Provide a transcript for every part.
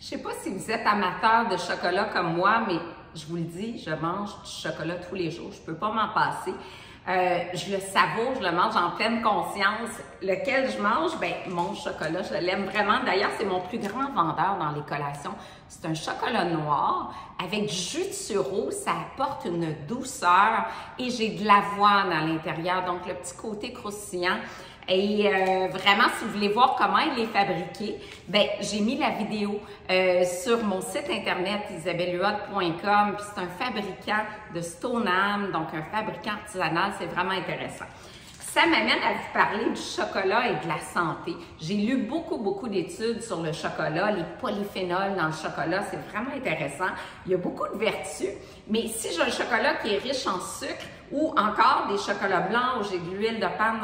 Je sais pas si vous êtes amateur de chocolat comme moi, mais je vous le dis, je mange du chocolat tous les jours. Je peux pas m'en passer. Je le savoure, je le mange en pleine conscience. Lequel je mange? Ben, mon chocolat, je l'aime vraiment. D'ailleurs, c'est mon plus grand vendeur dans les collations. C'est un chocolat noir avec du jus de sureau. Ça apporte une douceur et j'ai de l'avoine à l'intérieur. Donc, le petit côté croustillant. Et vraiment, si vous voulez voir comment il est fabriqué, ben j'ai mis la vidéo sur mon site internet isabellehuot.com. Puis c'est un fabricant de Stoneham, donc un fabricant artisanal, c'est vraiment intéressant. Ça m'amène à vous parler du chocolat et de la santé. J'ai lu beaucoup d'études sur le chocolat, les polyphénols dans le chocolat, c'est vraiment intéressant. Il y a beaucoup de vertus, mais si j'ai un chocolat qui est riche en sucre ou encore des chocolats blancs où j'ai de l'huile de palme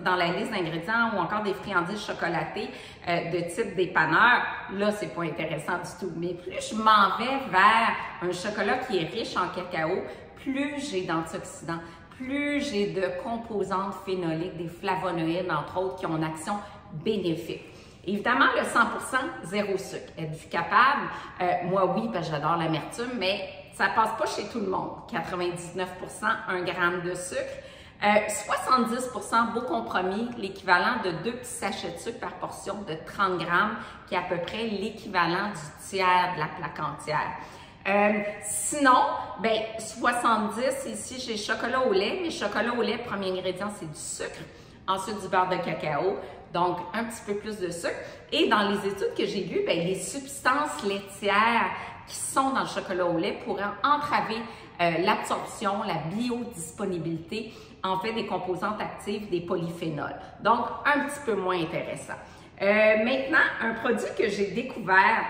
dans la liste d'ingrédients ou encore des friandises chocolatées de type dépanneur, là, c'est pas intéressant du tout. Mais plus je m'en vais vers un chocolat qui est riche en cacao, plus j'ai d'antioxydants, plus j'ai de composantes phénoliques, des flavonoïdes, entre autres, qui ont une action bénéfique. Évidemment, le 100%, zéro sucre. Êtes-vous capable? Moi, oui, parce que j'adore l'amertume, mais ça passe pas chez tout le monde. 99%, 1 gramme de sucre. 70% beau compromis, l'équivalent de 2 petits sachets de sucre par portion de 30 grammes, qui est à peu près l'équivalent du tiers de la plaque entière. Sinon, ben 70, ici j'ai chocolat au lait, mais chocolat au lait, premier ingrédient, c'est du sucre. Ensuite, du beurre de cacao, donc un petit peu plus de sucre. Et dans les études que j'ai lues, ben, les substances laitières qui sont dans le chocolat au lait pourraient entraver l'absorption, la biodisponibilité, en fait, des composantes actives des polyphénols. Donc, un petit peu moins intéressant. Maintenant, un produit que j'ai découvert,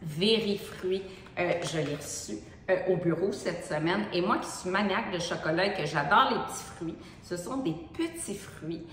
Vérifruit, je l'ai reçu au bureau cette semaine. Et moi qui suis maniaque de chocolat et que j'adore les petits fruits, ce sont des petits fruits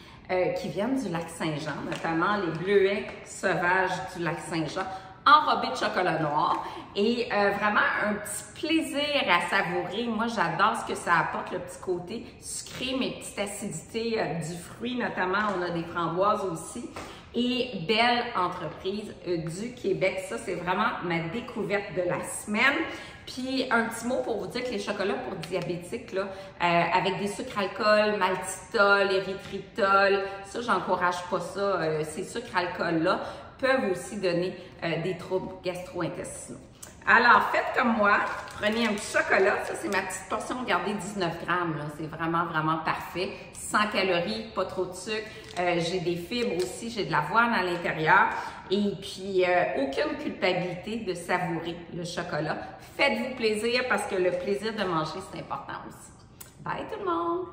qui viennent du lac Saint-Jean, notamment les bleuets sauvages du lac Saint-Jean, enrobés de chocolat noir. Et vraiment un petit plaisir à savourer. Moi, j'adore ce que ça apporte, le petit côté sucré, mais petite acidité du fruit, notamment. On a des framboises aussi. Et belle entreprise du Québec. Ça, c'est vraiment ma découverte de la semaine. Puis, un petit mot pour vous dire que les chocolats pour diabétiques, là, avec des sucres alcool, maltitol, érythritol, ça, j'encourage pas ça. Ces sucres alcool-là peuvent aussi donner des troubles gastro-intestinaux. Alors, faites comme moi, prenez un petit chocolat, ça c'est ma petite portion, regardez, 19 grammes, c'est vraiment parfait, 100 calories, pas trop de sucre, j'ai des fibres aussi, j'ai de l'avoine à l'intérieur, et puis aucune culpabilité de savourer le chocolat. Faites-vous plaisir parce que le plaisir de manger, c'est important aussi. Bye tout le monde!